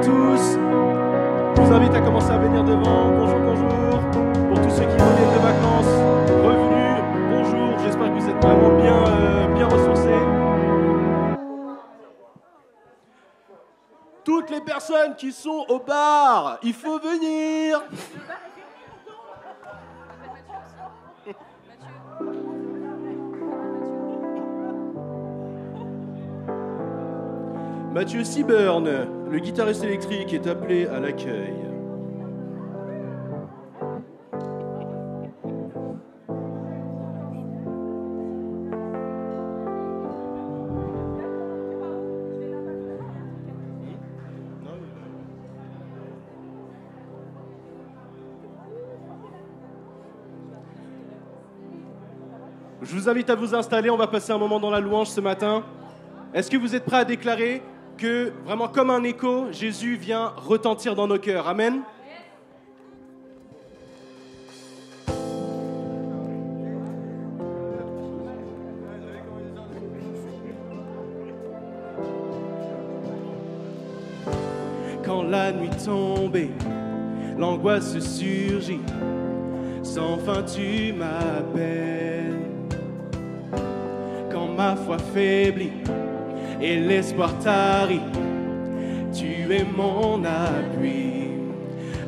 tous. Je vous invite à commencer à venir devant. Bonjour, bonjour. Pour tous ceux qui reviennent de vacances, revenus, bonjour. J'espère que vous êtes vraiment bien ressourcés. Toutes les personnes qui sont au bar, il faut venir. Mathieu Seaburn, le guitariste électrique, est appelé à l'accueil. Je vous invite à vous installer, on va passer un moment dans la louange ce matin. Est-ce que vous êtes prêts à déclarer que, vraiment comme un écho, Jésus vient retentir dans nos cœurs? Amen. Quand la nuit tombait, l'angoisse surgit, sans fin tu m'appelles. Quand ma foi faiblit et l'espoir tarit, tu es mon appui.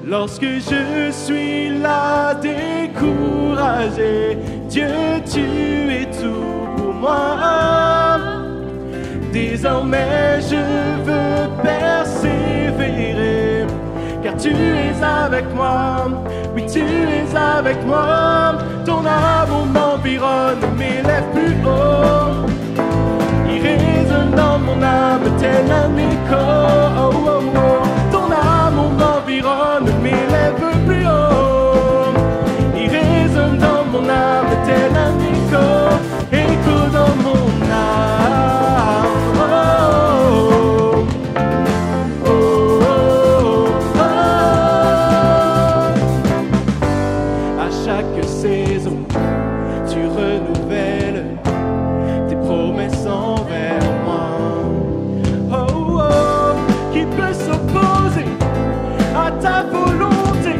Lorsque je suis là découragé, Dieu, tu es tout pour moi. Désormais je veux persévérer, car tu es avec moi. Oui, tu es avec moi. Ton amour m'environne, m'élève plus haut. Il résonne dans mon âme tel un écho. Oh, oh, oh. Ton amour m'environne, m'élève plus haut. Il résonne dans mon âme tel un écho. Écho dans mon âme. Oh, oh, oh, oh, oh. À chaque saison, tu renouvelles tes promesses envers moi. Oh, oh, qui peut s'opposer à ta volonté?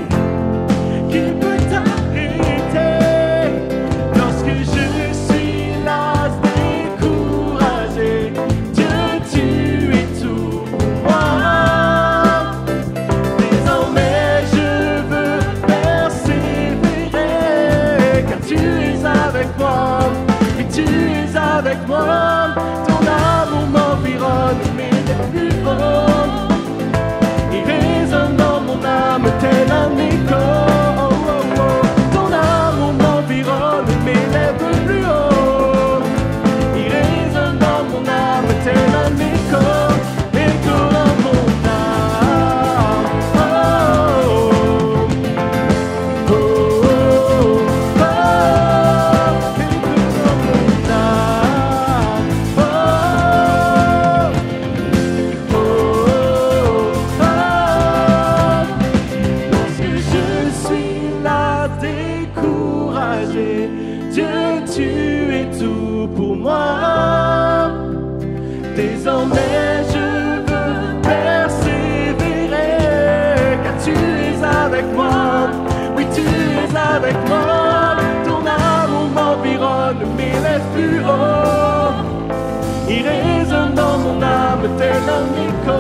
Qui peut t'arrêter lorsque je suis là découragé? Dieu, tu es tout pour moi. Désormais je veux persévérer, car tu es avec moi. Et tu es avec moi. Ton amour m'environne, m'élève plus haut. Il résonne dans mon âme tel un écho. Oh, oh, oh. Ton amour m'environne, m'élève plus haut. Il résonne dans mon âme tel un écho. Écho dans mon âme. Oh, oh, oh, oh, oh. Écho dans mon âme. Oh, oh, oh, oh. Lorsque je suis là découragé, Dieu, tu es tout pour moi. Désormais je veux persévérer, car tu es avec moi. Oui, tu es avec moi. Ton amour m'environne, m'élève plus haut. Il résonne dans mon âme tel un écho.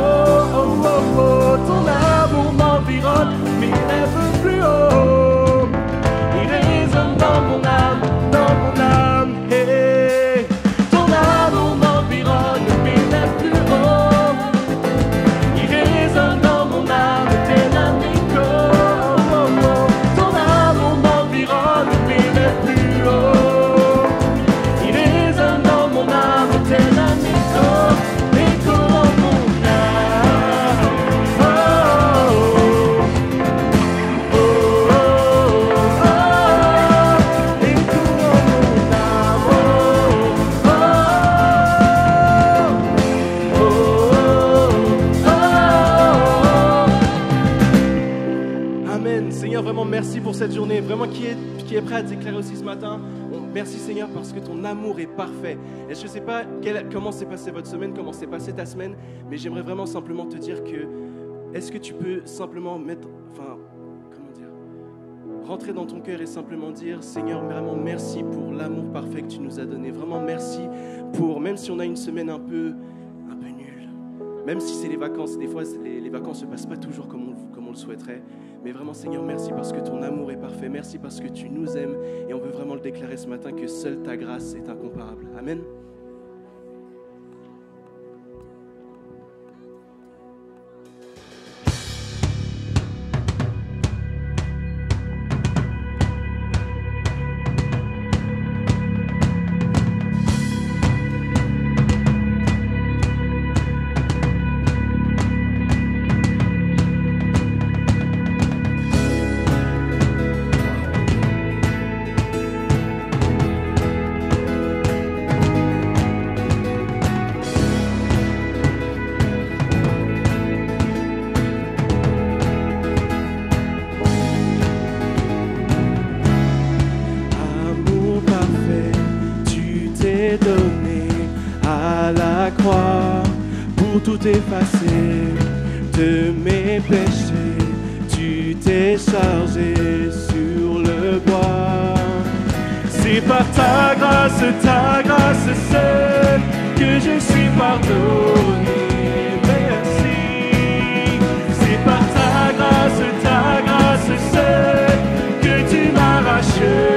Oh, oh, oh. Ton amour m'environne, m'élève plus haut. Il résonne dans mon âme, dans mon âme. Hey. Ton amour m'environne, m'élève plus haut. Il résonne dans mon âme tel un écho. Oh, oh, oh. Ton amour m'environne, m'élève plus haut. Il résonne dans mon âme tel un écho. Écho dans mon âme. Oh, oh, oh, oh, oh. Écho dans mon âme. Oh, oh, oh, oh. Amen. Seigneur, vraiment merci pour cette journée. Vraiment, qui est prêt à déclarer aussi ce matin? Merci Seigneur parce que ton amour est parfait. Et je ne sais pas comment s'est passée votre semaine, comment s'est passée ta semaine, mais j'aimerais vraiment simplement te dire que est-ce que tu peux simplement rentrer dans ton cœur et simplement dire, Seigneur, vraiment merci pour l'amour parfait que tu nous as donné. Vraiment merci pour, même si on a une semaine un peu nulle, même si c'est les vacances, des fois les vacances ne se passent pas toujours comme on le souhaiterait, mais vraiment Seigneur, merci parce que ton amour est parfait, merci parce que tu nous aimes et on veut vraiment le déclarer ce matin que seule ta grâce est incomparable. Amen. Tout effacé de mes péchés, tu t'es chargé sur le bois. C'est par ta grâce seule que je suis pardonné. Merci. C'est par ta grâce seule que tu m'as racheté.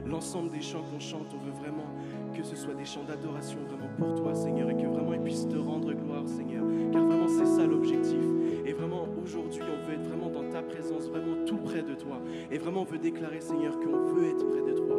L'ensemble des chants qu'on chante, on veut vraiment que ce soit des chants d'adoration vraiment pour toi, Seigneur, et que vraiment ils puissent te rendre gloire, Seigneur, car vraiment c'est ça l'objectif. Et vraiment aujourd'hui, on veut être vraiment dans ta présence, vraiment tout près de toi, et vraiment on veut déclarer, Seigneur, qu'on veut être près de toi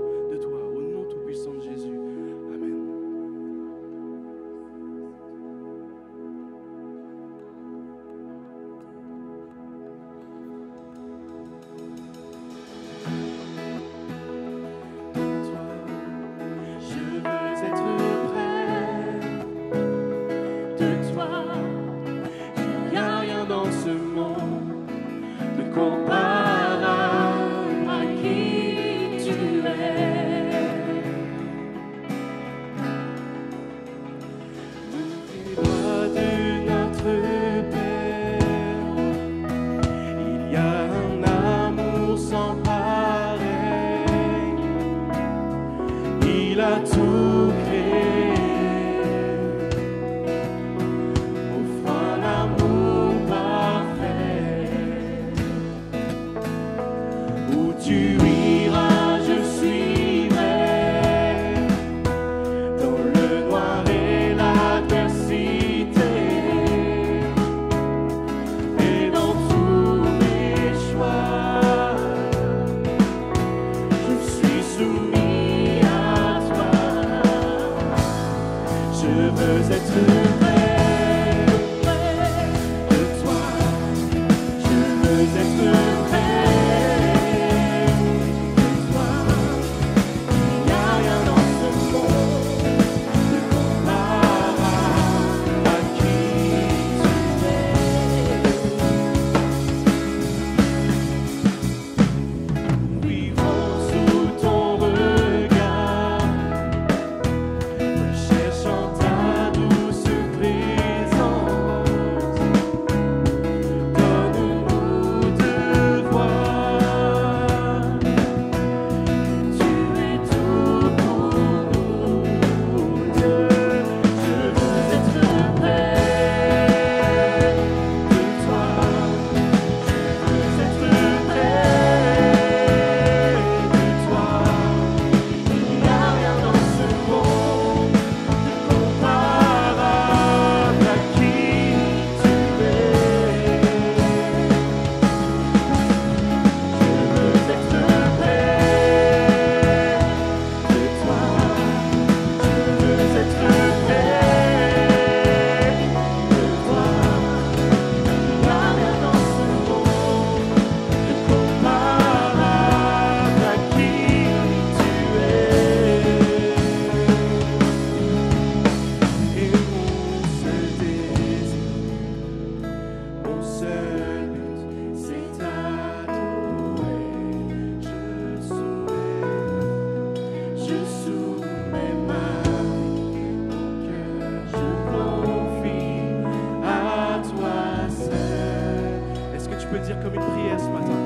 dire comme une prière ce matin.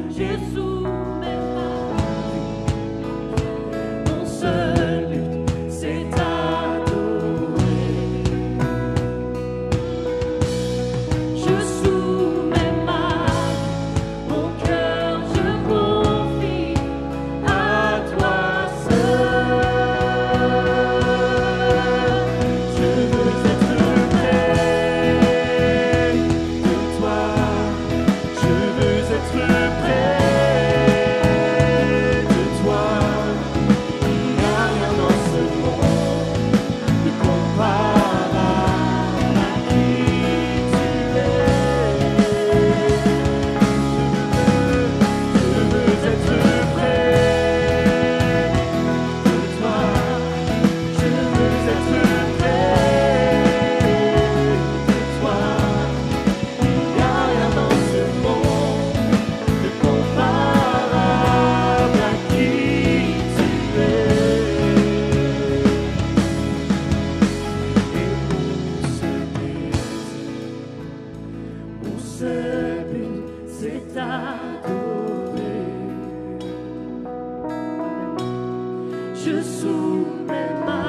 Je soumets ma vie. Mon seul but, c'est t'adorer. Je soumets ma vie, mon cœur je confie à toi seul. Je veux être près de toi. Je veux être près de toi. Il n'y a rien dans ce monde de comparable à qui tu es. Je veux être près de toi. Je veux être près de toi. Il n'y a rien dans ce monde de comparable à qui tu es. Et mon seul but, c'est t'adorer. Je soumets ma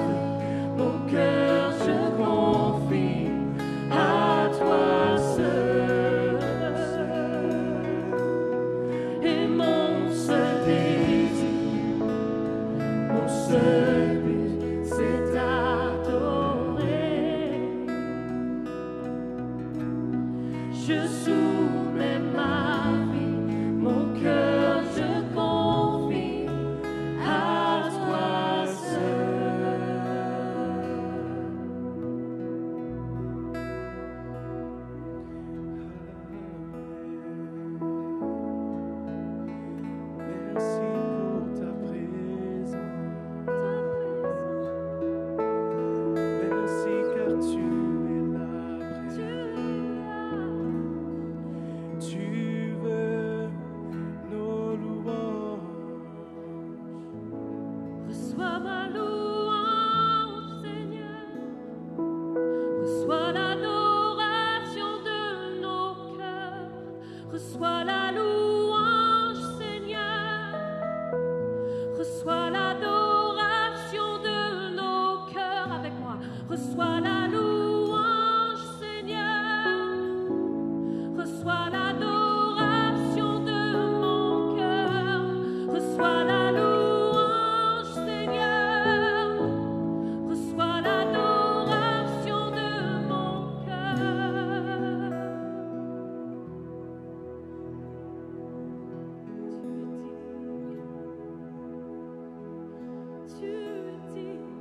vie, mon cœur je confie à toi seul. Et mon seul désir, mon seul but, c'est t'adorer. Je soumets ma vie, mon cœur je confie à toi seul. Merci pour ta présence. Merci car tu es là. Tu veux nos louanges. Reçois ma louange, Seigneur. Reçois l'adoration de nos cœurs. Reçois la louange, Seigneur. Reçois l'adoration de nos cœurs avec moi. Reçois la louange, Seigneur. Reçois l'adoration de mon cœur. Reçois la louange, Seigneur. Reçois l'adoration de mon cœur. Tu es digne.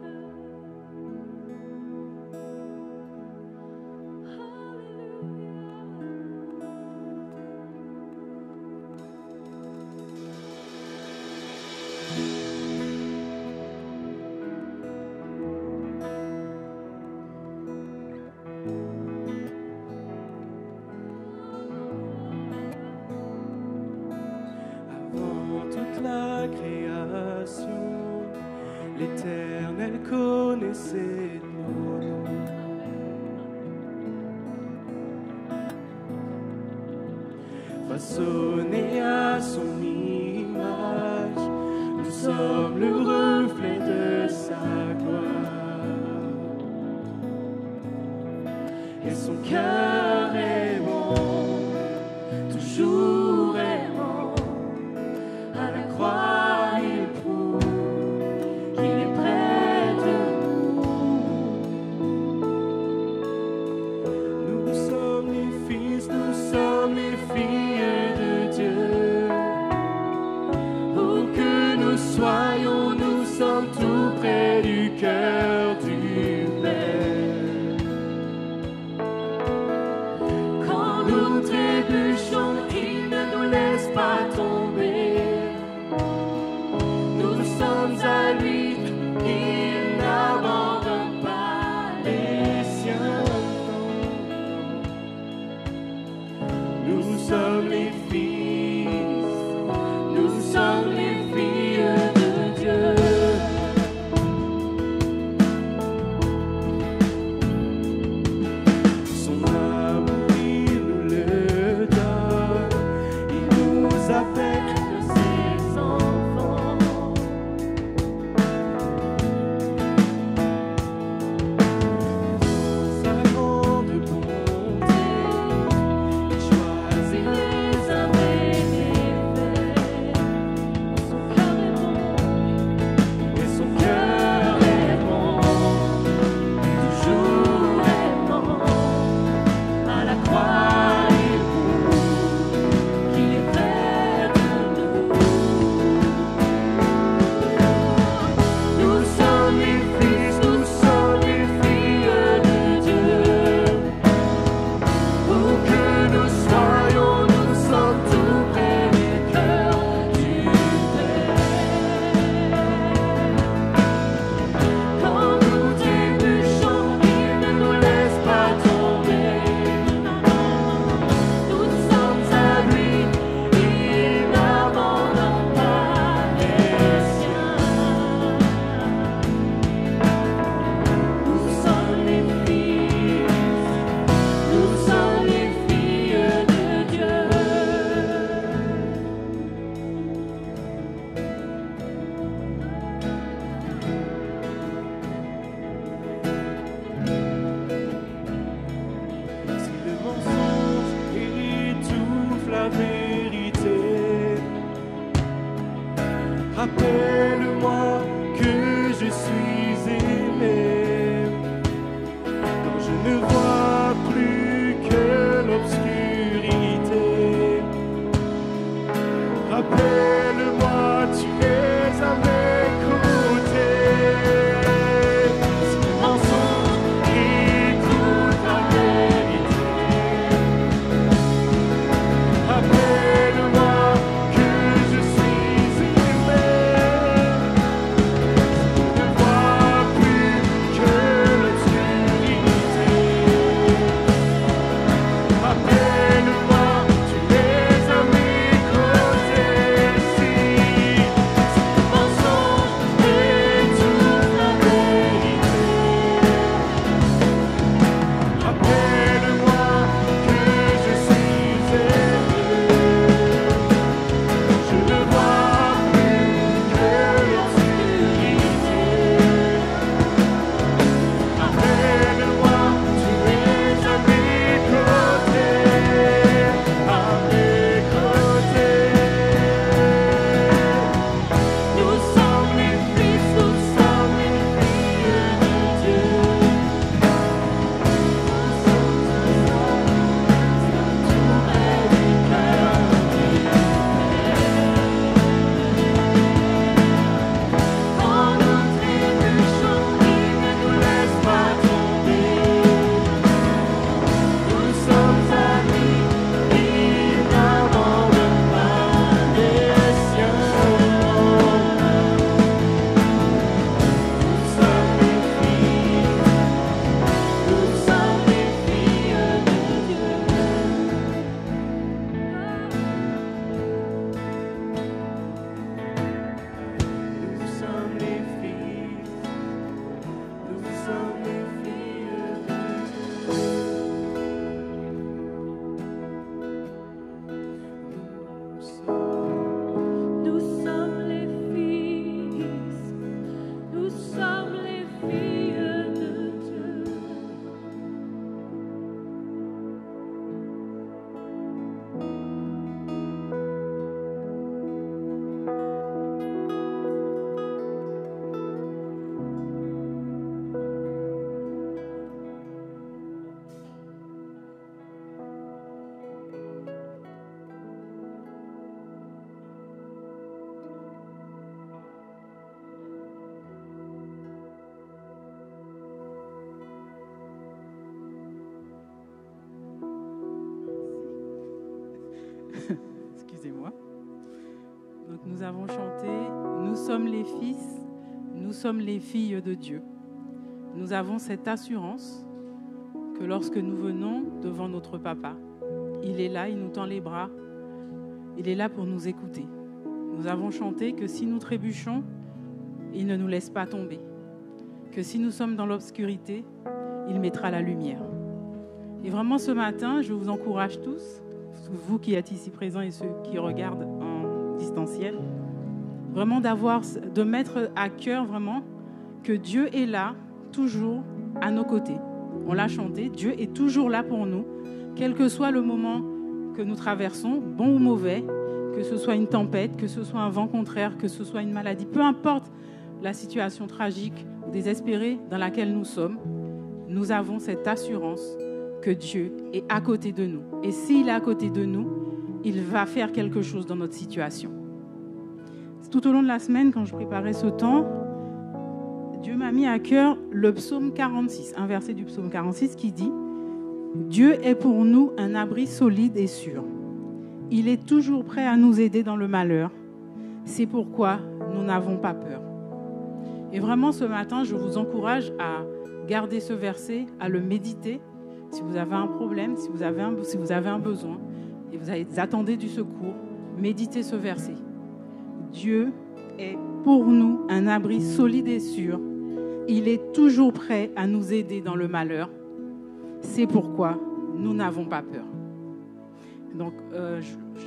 Avant toute la création, l'Éternel connaissait nos noms. Façonnés à son image, nous sommes le reflet de sa gloire. Et son cœur est bon, toujours aimant. À la croix, il prouve qu'il est près de nous. Nous sommes les fils, nous sommes les filles de Dieu. Où que nous soyons, nous sommes tout près du cœur du Père. Quand nous trébuchons, il ne nous laisse pas tomber. Nous sommes à lui, il n'abandonne pas les siens. Nous sommes les fils, nous sommes les filles de Dieu. Son amour, il nous le Appelle-moi, tu es à mes côtés. Si le mensonge est toute la vérité, rappelle-moi que je suis aimé. Je ne vois plus que l'obscurité. Appelle-moi, tu es à mes côtés, à mes côtés. Nous sommes les fils, nous sommes les filles de Dieu. Nous sommes entourés du cœur du Quand nous trébuchons, il ne nous laisse pas tomber. Nous sommes amis, il n'abandonne pas les siens. Nous sommes les filles de Dieu. Nous sommes les filles, nous sommes les filles de Dieu. Nous sommes les fils, nous sommes les filles de Dieu. Excusez-moi. Donc nous avons chanté « Nous sommes les fils, nous sommes les filles de Dieu ». Nous avons cette assurance que lorsque nous venons devant notre papa, il est là, il nous tend les bras, il est là pour nous écouter. Nous avons chanté que si nous trébuchons, il ne nous laisse pas tomber. Que si nous sommes dans l'obscurité, il mettra la lumière. Et vraiment ce matin, je vous encourage tous, vous qui êtes ici présents et ceux qui regardent en distanciel, vraiment de mettre à cœur vraiment que Dieu est là, toujours à nos côtés. On l'a chanté, Dieu est toujours là pour nous, quel que soit le moment que nous traversons, bon ou mauvais, que ce soit une tempête, que ce soit un vent contraire, que ce soit une maladie, peu importe la situation tragique ou désespérée dans laquelle nous sommes, nous avons cette assurance que Dieu est à côté de nous. Et s'il est à côté de nous, il va faire quelque chose dans notre situation. Tout au long de la semaine, quand je préparais ce temps, Dieu m'a mis à cœur le psaume 46, un verset du psaume 46 qui dit « Dieu est pour nous un abri solide et sûr. Il est toujours prêt à nous aider dans le malheur. C'est pourquoi nous n'avons pas peur. » Et vraiment, ce matin, je vous encourage à garder ce verset, à le méditer. Si vous avez un problème, si vous avez un besoin et vous attendez du secours, méditez ce verset. Dieu est pour nous un abri solide et sûr. Il est toujours prêt à nous aider dans le malheur. C'est pourquoi nous n'avons pas peur. Donc,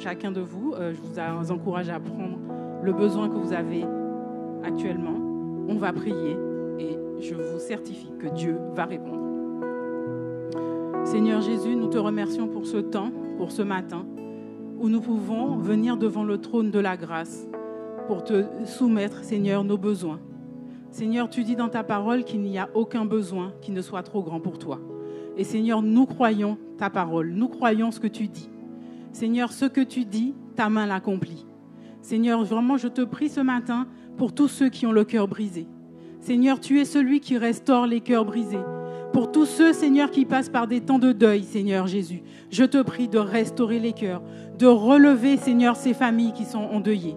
chacun de vous, je vous encourage à prendre le besoin que vous avez actuellement. On va prier et je vous certifie que Dieu va répondre. Seigneur Jésus, nous te remercions pour ce temps, pour ce matin, où nous pouvons venir devant le trône de la grâce pour te soumettre, Seigneur, nos besoins. Seigneur, tu dis dans ta parole qu'il n'y a aucun besoin qui ne soit trop grand pour toi. Et Seigneur, nous croyons ta parole, nous croyons ce que tu dis. Seigneur, ce que tu dis, ta main l'accomplit. Seigneur, vraiment, je te prie ce matin pour tous ceux qui ont le cœur brisé. Seigneur, tu es celui qui restaure les cœurs brisés. Pour tous ceux, Seigneur, qui passent par des temps de deuil, Seigneur Jésus, je te prie de restaurer les cœurs, de relever, Seigneur, ces familles qui sont endeuillées.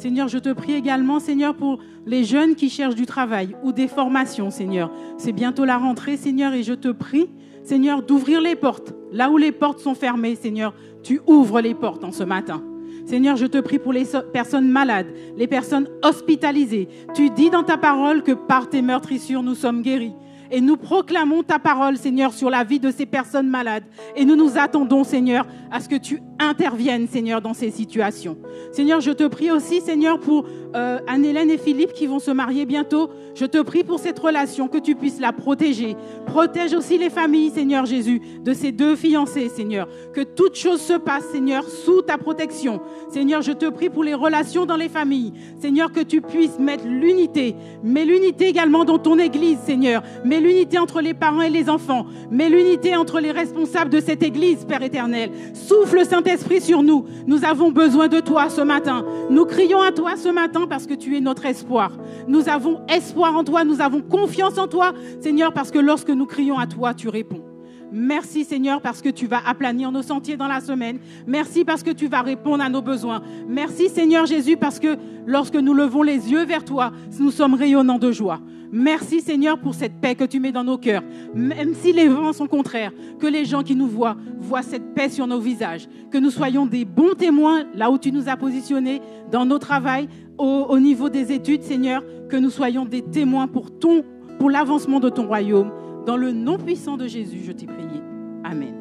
Seigneur, je te prie également, Seigneur, pour les jeunes qui cherchent du travail ou des formations, Seigneur. C'est bientôt la rentrée, Seigneur, et je te prie, Seigneur, d'ouvrir les portes. Là où les portes sont fermées, Seigneur, tu ouvres les portes en ce matin. Seigneur, je te prie pour les personnes malades, les personnes hospitalisées. Tu dis dans ta parole que par tes meurtrissures, nous sommes guéris. Et nous proclamons ta parole, Seigneur, sur la vie de ces personnes malades. Et nous nous attendons, Seigneur, à ce que tu interviennes, Seigneur, dans ces situations. Seigneur, je te prie aussi, Seigneur, pour Anne-Hélène et Philippe qui vont se marier bientôt. Je te prie pour cette relation, que tu puisses la protéger. Protège aussi les familles, Seigneur Jésus, de ces deux fiancés, Seigneur. Que toute chose se passe, Seigneur, sous ta protection. Seigneur, je te prie pour les relations dans les familles. Seigneur, que tu puisses mettre l'unité. Mais l'unité également dans ton église, Seigneur. Mais l'unité entre les parents et les enfants. Mais l'unité entre les responsables de cette église, Père éternel. Souffle, Saint-Esprit, sur nous. Nous avons besoin de toi ce matin. Nous crions à toi ce matin parce que tu es notre espoir. Nous avons espoir en toi. Nous avons confiance en toi, Seigneur, parce que lorsque nous crions à toi, tu réponds. Merci, Seigneur, parce que tu vas aplanir nos sentiers dans la semaine. Merci parce que tu vas répondre à nos besoins. Merci, Seigneur Jésus, parce que lorsque nous levons les yeux vers toi, nous sommes rayonnants de joie. Merci, Seigneur, pour cette paix que tu mets dans nos cœurs. Même si les vents sont contraires, que les gens qui nous voient cette paix sur nos visages. Que nous soyons des bons témoins là où tu nous as positionnés, dans nos travails, au niveau des études, Seigneur. Que nous soyons des témoins pour l'avancement de ton royaume. Dans le nom puissant de Jésus, je t'ai prié. Amen.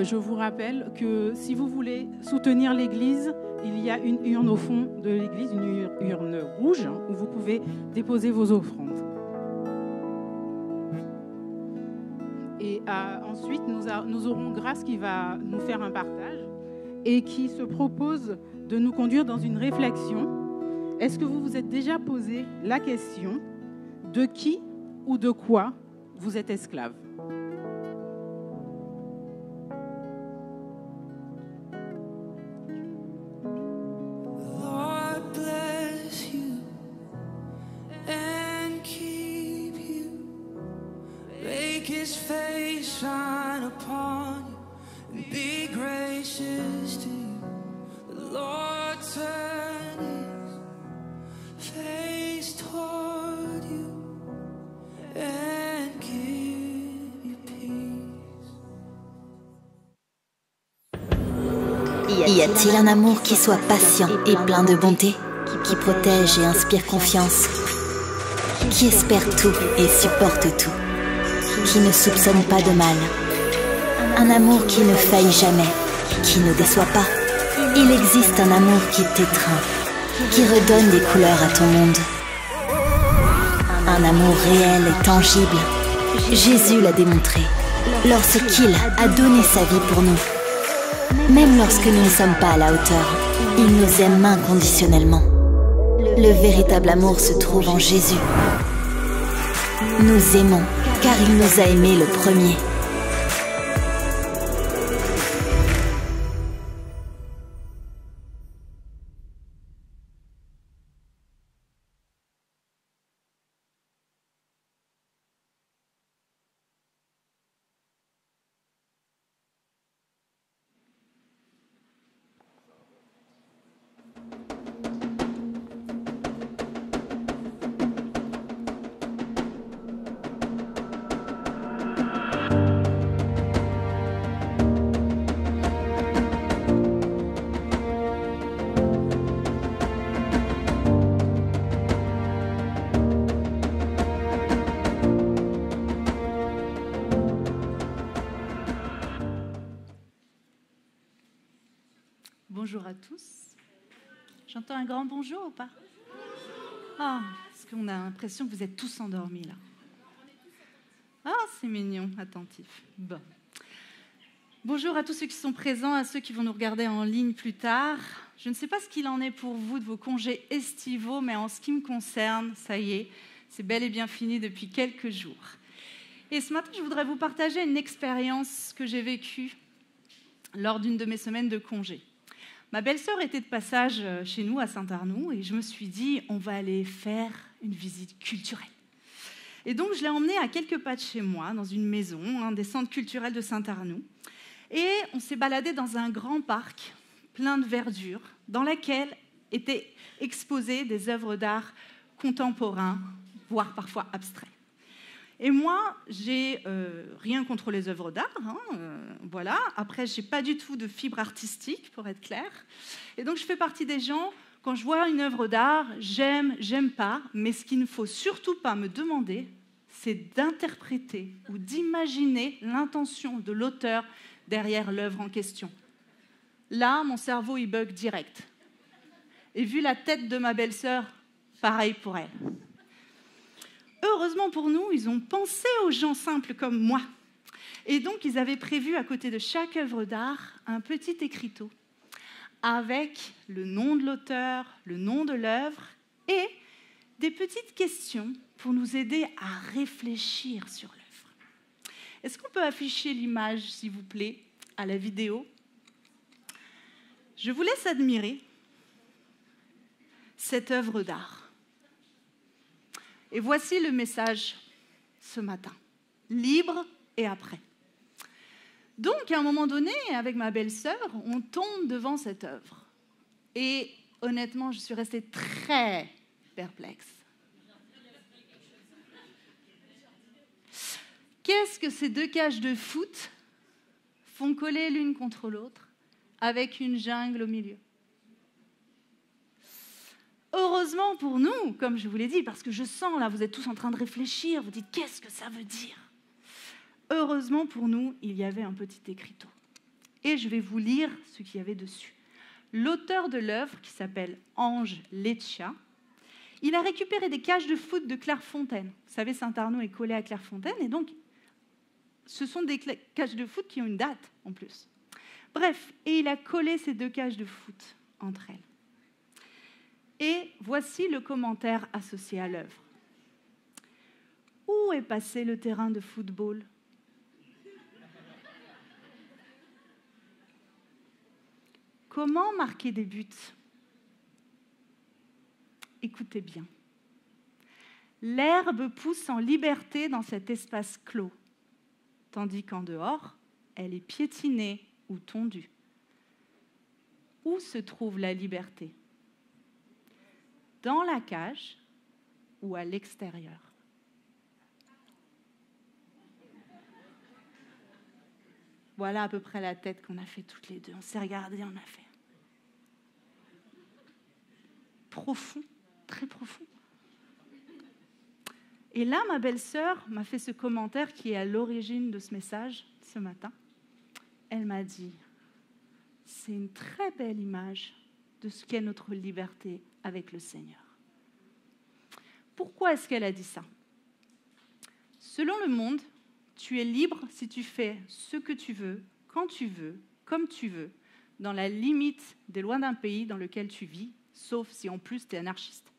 Je vous rappelle que si vous voulez soutenir l'Église, il y a une urne au fond de l'Église, une urne rouge, où vous pouvez déposer vos offrandes. Et ensuite, nous aurons Grâce qui va nous faire un partage et qui se propose de nous conduire dans une réflexion. Est-ce que vous vous êtes déjà posé la question de qui ou de quoi vous êtes esclave? His face shine upon you and be gracious to you. The Lord turn his face toward you and give you peace. Y a-t-il un amour qui soit patient et plein de bonté, qui protège et inspire confiance, qui espère tout et supporte tout, qui ne soupçonne pas de mal, un amour qui ne faillit jamais, qui ne déçoit pas? Il existe un amour qui t'étreint, qui redonne des couleurs à ton monde. Un amour réel et tangible. Jésus l'a démontré lorsqu'il a donné sa vie pour nous. Même lorsque nous ne sommes pas à la hauteur, il nous aime inconditionnellement. Le véritable amour se trouve en Jésus. Nous aimons car il nous a aimés le premier. Bonjour à tous. J'entends un grand bonjour ou pas? Ah, parce qu'on a l'impression que vous êtes tous endormis là. Ah, c'est mignon, attentif. Bon. Bonjour à tous ceux qui sont présents, à ceux qui vont nous regarder en ligne plus tard. Je ne sais pas ce qu'il en est pour vous de vos congés estivaux, mais en ce qui me concerne, ça y est, c'est bel et bien fini depuis quelques jours. Et ce matin, je voudrais vous partager une expérience que j'ai vécue lors d'une de mes semaines de congé. Ma belle-sœur était de passage chez nous à Saint-Arnoux et je me suis dit, on va aller faire une visite culturelle. Et donc, je l'ai emmenée à quelques pas de chez moi, dans une maison, un des centres culturels de Saint-Arnoux. Et on s'est baladé dans un grand parc plein de verdure, dans laquelle étaient exposées des œuvres d'art contemporains, voire parfois abstraits. Et moi, j'ai rien contre les œuvres d'art, voilà. Après, j'ai pas du tout de fibre artistique, pour être clair. Et donc, je fais partie des gens, quand je vois une œuvre d'art, j'aime pas, mais ce qu'il ne faut surtout pas me demander, c'est d'interpréter ou d'imaginer l'intention de l'auteur derrière l'œuvre en question. Là, mon cerveau, il bug direct. Et vu la tête de ma belle-sœur, pareil pour elle. Heureusement pour nous, ils ont pensé aux gens simples comme moi. Et donc, ils avaient prévu à côté de chaque œuvre d'art un petit écriteau avec le nom de l'auteur, le nom de l'œuvre et des petites questions pour nous aider à réfléchir sur l'œuvre. Est-ce qu'on peut afficher l'image, s'il vous plaît, à la vidéo ? Je vous laisse admirer cette œuvre d'art. Et voici le message ce matin. Libre et après. Donc, à un moment donné, avec ma belle-sœur, on tombe devant cette œuvre. Et honnêtement, je suis restée très perplexe. Qu'est-ce que ces deux cages de foot font coller l'une contre l'autre avec une jungle au milieu ? Heureusement pour nous, comme je vous l'ai dit, parce que je sens, là, vous êtes tous en train de réfléchir, vous dites, qu'est-ce que ça veut dire ? Heureusement pour nous, il y avait un petit écriteau. Et je vais vous lire ce qu'il y avait dessus. L'auteur de l'œuvre, qui s'appelle Ange Leccia, il a récupéré des cages de foot de Clairefontaine. Vous savez, Saint-Arnaud est collé à Clairefontaine, et donc, ce sont des cages de foot qui ont une date, en plus. Bref, et il a collé ces deux cages de foot entre elles. Et voici le commentaire associé à l'œuvre. Où est passé le terrain de football ? Comment marquer des buts ? Écoutez bien. L'herbe pousse en liberté dans cet espace clos, tandis qu'en dehors, elle est piétinée ou tondue. Où se trouve la liberté ? Dans la cage ou à l'extérieur? Voilà à peu près la tête qu'on a fait toutes les deux. On s'est regardés, on a fait. Profond, très profond. Et là, ma belle-sœur m'a fait ce commentaire qui est à l'origine de ce message ce matin. Elle m'a dit, c'est une très belle image de ce qu'est notre liberté avec le Seigneur. Pourquoi est-ce qu'elle a dit ça ? Selon le monde, tu es libre si tu fais ce que tu veux, quand tu veux, comme tu veux, dans la limite des lois d'un pays dans lequel tu vis, sauf si en plus tu es anarchiste.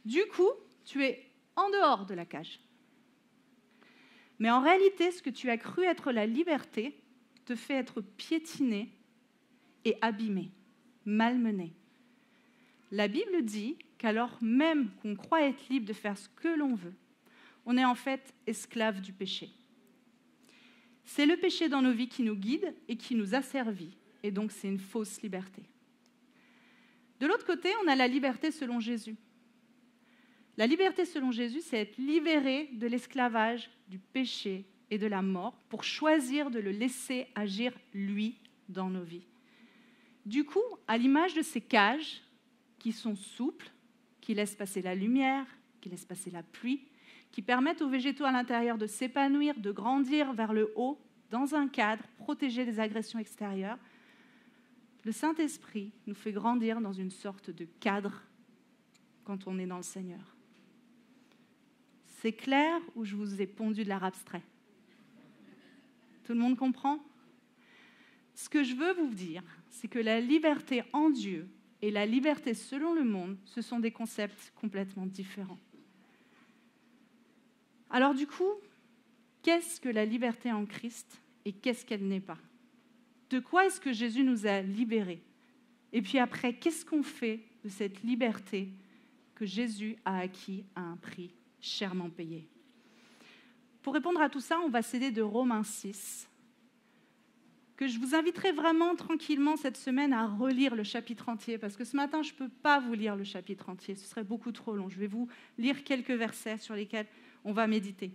Du coup, tu es en dehors de la cage. Mais en réalité, ce que tu as cru être la liberté te fait être piétiné et abîmé, malmené. La Bible dit qu'alors même qu'on croit être libre de faire ce que l'on veut, on est en fait esclave du péché. C'est le péché dans nos vies qui nous guide et qui nous asservit, et donc c'est une fausse liberté. De l'autre côté, on a la liberté selon Jésus. La liberté selon Jésus, c'est être libéré de l'esclavage, du péché et de la mort pour choisir de le laisser agir, lui, dans nos vies. Du coup, à l'image de ces cages qui sont souples, qui laissent passer la lumière, qui laissent passer la pluie, qui permettent aux végétaux à l'intérieur de s'épanouir, de grandir vers le haut, dans un cadre, protégé des agressions extérieures, le Saint-Esprit nous fait grandir dans une sorte de cadre quand on est dans le Seigneur. C'est clair ou je vous ai pondu de l'art abstrait ? Tout le monde comprend ? Ce que je veux vous dire, c'est que la liberté en Dieu et la liberté selon le monde, ce sont des concepts complètement différents. Alors du coup, qu'est-ce que la liberté en Christ et qu'est-ce qu'elle n'est pas ? De quoi est-ce que Jésus nous a libérés ? Et puis après, qu'est-ce qu'on fait de cette liberté que Jésus a acquis à un prix chèrement payé ? Pour répondre à tout ça, on va s'aider de Romains 6, que je vous inviterai vraiment tranquillement cette semaine à relire le chapitre entier, parce que ce matin, je ne peux pas vous lire le chapitre entier, ce serait beaucoup trop long. Je vais vous lire quelques versets sur lesquels on va méditer.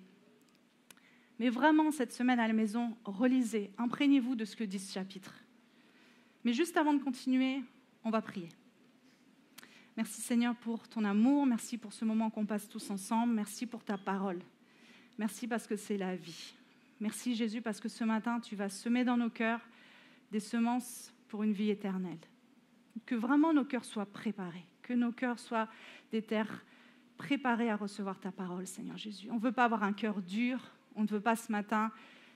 Mais vraiment, cette semaine à la maison, relisez, imprégnez-vous de ce que dit ce chapitre. Mais juste avant de continuer, on va prier. Merci Seigneur pour ton amour, merci pour ce moment qu'on passe tous ensemble, merci pour ta parole. Merci parce que c'est la vie. Merci Jésus parce que ce matin, tu vas semer dans nos cœurs des semences pour une vie éternelle. Que vraiment nos cœurs soient préparés, que nos cœurs soient des terres préparées à recevoir ta parole, Seigneur Jésus. On ne veut pas avoir un cœur dur, on ne veut pas ce matin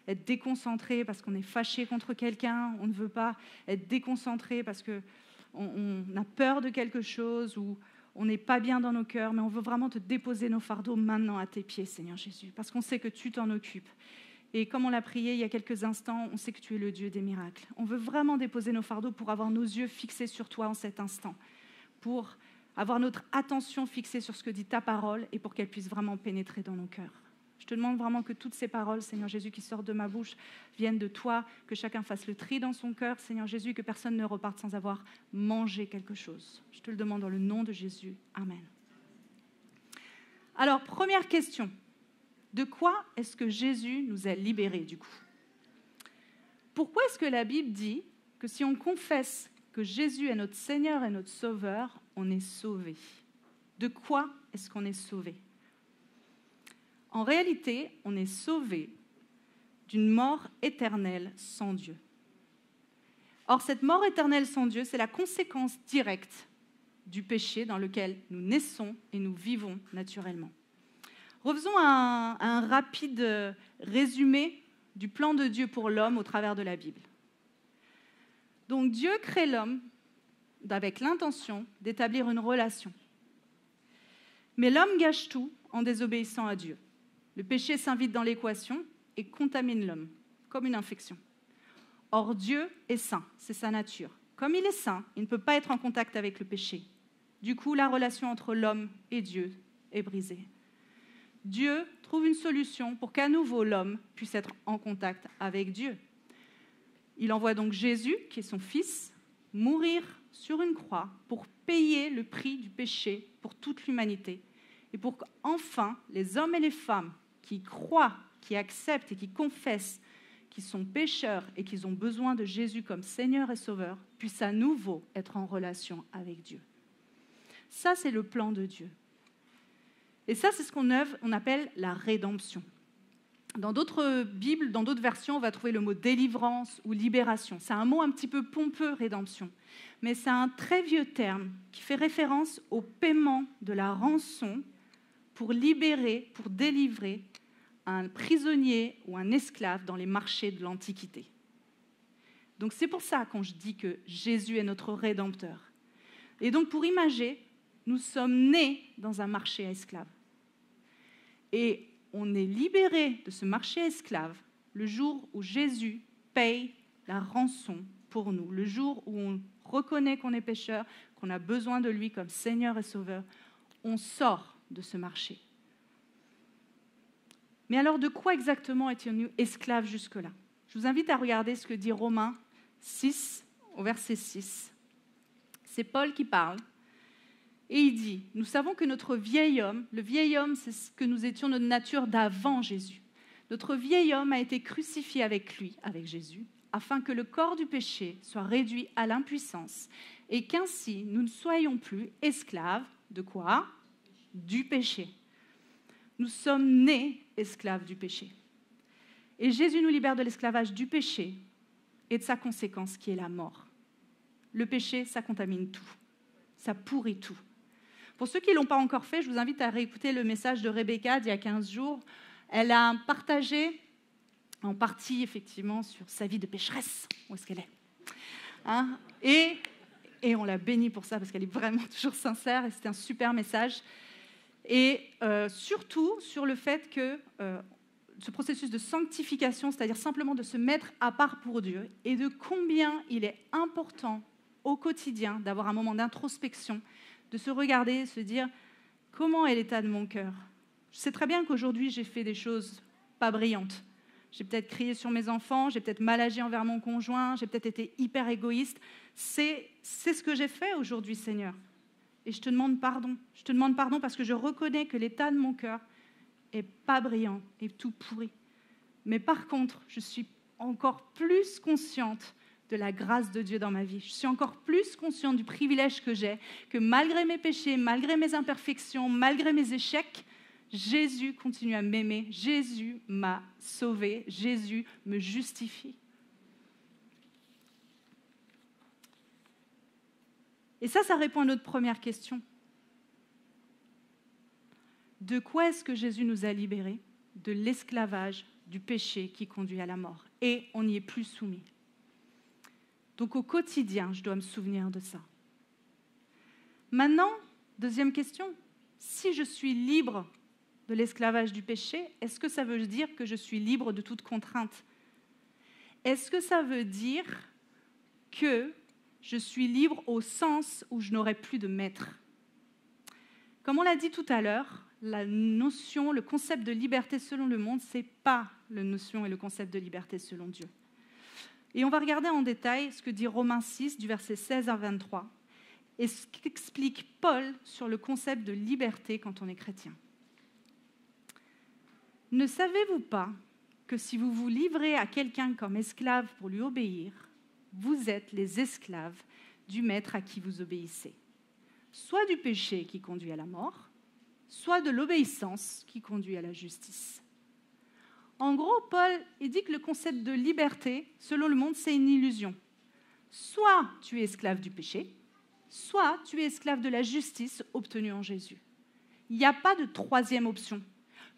être déconcentré parce qu'on est fâché contre quelqu'un, on ne veut pas être déconcentré parce qu'on a peur de quelque chose ou on n'est pas bien dans nos cœurs, mais on veut vraiment te déposer nos fardeaux maintenant à tes pieds, Seigneur Jésus, parce qu'on sait que tu t'en occupes. Et comme on l'a prié il y a quelques instants, on sait que tu es le Dieu des miracles. On veut vraiment déposer nos fardeaux pour avoir nos yeux fixés sur toi en cet instant, pour avoir notre attention fixée sur ce que dit ta parole et pour qu'elle puisse vraiment pénétrer dans nos cœurs. Je te demande vraiment que toutes ces paroles, Seigneur Jésus, qui sortent de ma bouche, viennent de toi, que chacun fasse le tri dans son cœur, Seigneur Jésus, et que personne ne reparte sans avoir mangé quelque chose. Je te le demande dans le nom de Jésus. Amen. Alors, première question. De quoi est-ce que Jésus nous a libérés, du coup ? Pourquoi est-ce que la Bible dit que si on confesse que Jésus est notre Seigneur et notre Sauveur, on est sauvé ? De quoi est-ce qu'on est sauvé ? En réalité, on est sauvé d'une mort éternelle sans Dieu. Or, cette mort éternelle sans Dieu, c'est la conséquence directe du péché dans lequel nous naissons et nous vivons naturellement. Refaisons un rapide résumé du plan de Dieu pour l'homme au travers de la Bible. Donc Dieu crée l'homme avec l'intention d'établir une relation. Mais l'homme gâche tout en désobéissant à Dieu. Le péché s'invite dans l'équation et contamine l'homme, comme une infection. Or Dieu est saint, c'est sa nature. Comme il est saint, il ne peut pas être en contact avec le péché. Du coup, la relation entre l'homme et Dieu est brisée. Dieu trouve une solution pour qu'à nouveau l'homme puisse être en contact avec Dieu. Il envoie donc Jésus, qui est son fils, mourir sur une croix pour payer le prix du péché pour toute l'humanité et pour qu'enfin les hommes et les femmes qui croient, qui acceptent et qui confessent qu'ils sont pécheurs et qu'ils ont besoin de Jésus comme Seigneur et Sauveur puissent à nouveau être en relation avec Dieu. Ça, c'est le plan de Dieu. Et ça, c'est ce qu'on appelle la rédemption. Dans d'autres Bibles, dans d'autres versions, on va trouver le mot délivrance ou libération. C'est un mot un petit peu pompeux, rédemption. Mais c'est un très vieux terme qui fait référence au paiement de la rançon pour libérer, pour délivrer un prisonnier ou un esclave dans les marchés de l'Antiquité. Donc c'est pour ça quand je dis que Jésus est notre Rédempteur. Et donc pour imager, nous sommes nés dans un marché à esclaves. Et on est libérés de ce marché à esclaves le jour où Jésus paye la rançon pour nous. Le jour où on reconnaît qu'on est pécheur, qu'on a besoin de lui comme Seigneur et Sauveur, on sort de ce marché. Mais alors, de quoi exactement étions-nous esclaves jusque-là ? Je vous invite à regarder ce que dit Romains 6, au verset 6. C'est Paul qui parle. Et il dit, nous savons que notre vieil homme, le vieil homme, c'est ce que nous étions notre nature d'avant Jésus. Notre vieil homme a été crucifié avec lui, avec Jésus, afin que le corps du péché soit réduit à l'impuissance et qu'ainsi nous ne soyons plus esclaves de quoi ? Du péché. Nous sommes nés esclaves du péché. Et Jésus nous libère de l'esclavage du péché et de sa conséquence qui est la mort. Le péché, ça contamine tout. Ça pourrit tout. Pour ceux qui ne l'ont pas encore fait, je vous invite à réécouter le message de Rebecca d'il y a 15 jours. Elle a partagé en partie, effectivement, sur sa vie de pécheresse. Où est-ce qu'elle est, hein ? Et on l'a bénie pour ça, parce qu'elle est vraiment toujours sincère, et c'était un super message. Et surtout sur le fait que ce processus de sanctification, c'est-à-dire simplement de se mettre à part pour Dieu, et de combien il est important au quotidien d'avoir un moment d'introspection, de se regarder, se dire comment est l'état de mon cœur. Je sais très bien qu'aujourd'hui j'ai fait des choses pas brillantes, j'ai peut-être crié sur mes enfants, j'ai peut-être mal agi envers mon conjoint, j'ai peut-être été hyper égoïste. C'est ce que j'ai fait aujourd'hui, Seigneur. Et je te demande pardon. Je te demande pardon parce que je reconnais que l'état de mon cœur est pas brillant, est tout pourri. Mais par contre, je suis encore plus consciente de la grâce de Dieu dans ma vie. Je suis encore plus consciente du privilège que j'ai, que malgré mes péchés, malgré mes imperfections, malgré mes échecs, Jésus continue à m'aimer. Jésus m'a sauvée. Jésus me justifie. Et ça répond à notre première question. De quoi est-ce que Jésus nous a libérés? De l'esclavage, du péché qui conduit à la mort. Et on n'y est plus soumis. Donc au quotidien, je dois me souvenir de ça. Maintenant, deuxième question. Si je suis libre de l'esclavage du péché, est-ce que ça veut dire que je suis libre de toute contrainte? Est-ce que ça veut dire que je suis libre au sens où je n'aurai plus de maître? Comme on l'a dit tout à l'heure, la notion, le concept de liberté selon le monde, ce n'est pas la notion et le concept de liberté selon Dieu. Et on va regarder en détail ce que dit Romains 6, du verset 16 à 23, et ce qu'explique Paul sur le concept de liberté quand on est chrétien. Ne savez-vous pas que si vous vous livrez à quelqu'un comme esclave pour lui obéir, vous êtes les esclaves du maître à qui vous obéissez, soit du péché qui conduit à la mort, soit de l'obéissance qui conduit à la justice. En gros, Paul il dit que le concept de liberté, selon le monde, c'est une illusion. Soit tu es esclave du péché, soit tu es esclave de la justice obtenue en Jésus. Il n'y a pas de troisième option.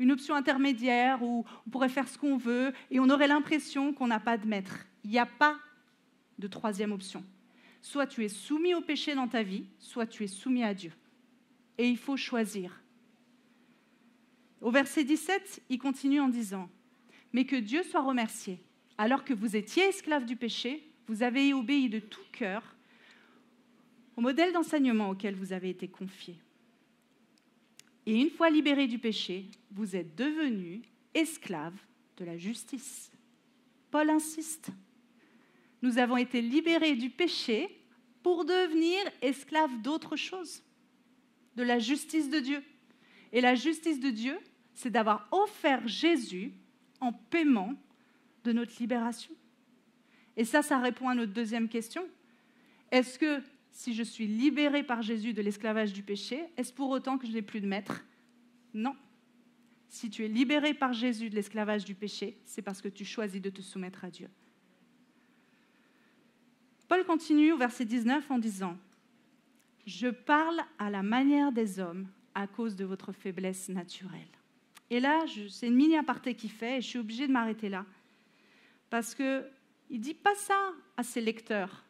Une option intermédiaire où on pourrait faire ce qu'on veut et on aurait l'impression qu'on n'a pas de maître. Il n'y a pas de troisième option. Soit tu es soumis au péché dans ta vie, soit tu es soumis à Dieu. Et il faut choisir. Au verset 17, il continue en disant « Mais que Dieu soit remercié. Alors que vous étiez esclaves du péché, vous avez obéi de tout cœur au modèle d'enseignement auquel vous avez été confiés. Et une fois libérés du péché, vous êtes devenus esclaves de la justice. » Paul insiste. Nous avons été libérés du péché pour devenir esclaves d'autre chose, de la justice de Dieu. Et la justice de Dieu, c'est d'avoir offert Jésus en paiement de notre libération. Et ça répond à notre deuxième question. Est-ce que si je suis libérée par Jésus de l'esclavage du péché, est-ce pour autant que je n'ai plus de maître? Non. Si tu es libéré par Jésus de l'esclavage du péché, c'est parce que tu choisis de te soumettre à Dieu. Paul continue au verset 19 en disant « Je parle à la manière des hommes à cause de votre faiblesse naturelle. » Et là, c'est une mini aparté qu'il fait et je suis obligée de m'arrêter là. Parce qu'il ne dit pas ça à ses lecteurs.